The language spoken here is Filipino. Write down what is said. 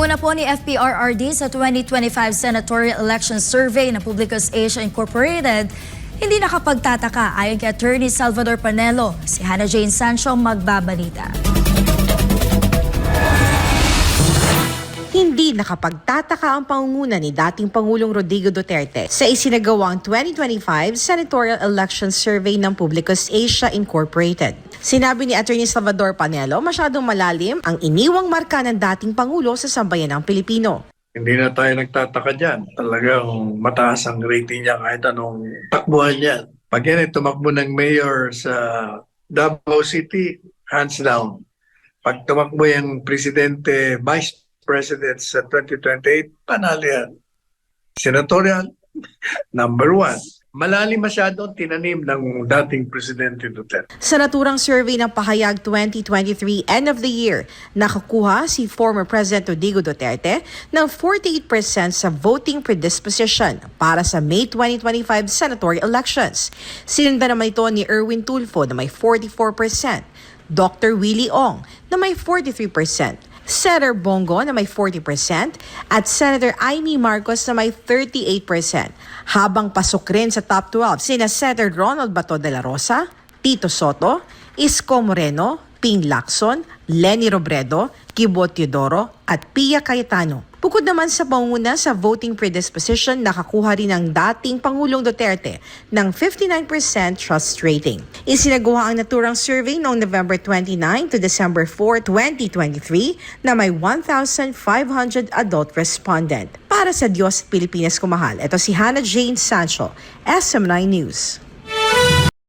Una po ni FPRRD sa 2025 Senatorial Election Survey ng Publicus Asia Incorporated, hindi nakapagtataka ayon kay Attorney Salvador Panelo. Si Hannah Jane Sancho magbabalita. Hindi nakapagtataka ang pangunguna ni dating Pangulong Rodrigo Duterte sa isinagawang 2025 Senatorial Election Survey ng Publicus Asia Incorporated. Sinabi ni Attorney Salvador Panelo, masyadong malalim ang iniwang marka ng dating Pangulo sa sambayanang Pilipino. Hindi na tayo nagtataka dyan. Talagang mataas ang rating niya kahit anong takbuhan niya. Pag yan ay tumakbo ng mayor sa Davao City, hands down. Pag tumakbo yung presidente, vice president sa 2028, panalo yan. Senatorial, number 1. Malalim masyado ang tinanim ng dating Presidente Duterte. Sa naturang survey ng Pahayag 2023 End of the Year, nakakuha si former President Rodrigo Duterte ng 48% sa voting predisposition para sa May 2025 senatorial elections. Sinundan naman ito ni Erwin Tulfo na may 44%, Dr. Willie Ong na may 43%, Senator Bongo na may 40% at Senator Amy Marcos na may 38%. Habang pasok rin sa top 12 sina Senator Ronald Bato de la Rosa, Tito Soto, Isko Moreno, Ping Lacson, Leni Robredo, Kibo Teodoro at Pia Cayetano. Bukod naman sa pangunguna sa voting predisposition, nakakuha rin ang dating Pangulong Duterte ng 59% trust rating. Isinagawa ang naturang survey noong November 29 to December 4, 2023 na may 1,500 adult respondent. Para sa Diyos Pilipinas Kumahal, ito si Hannah Jane Sancho, SM9 News.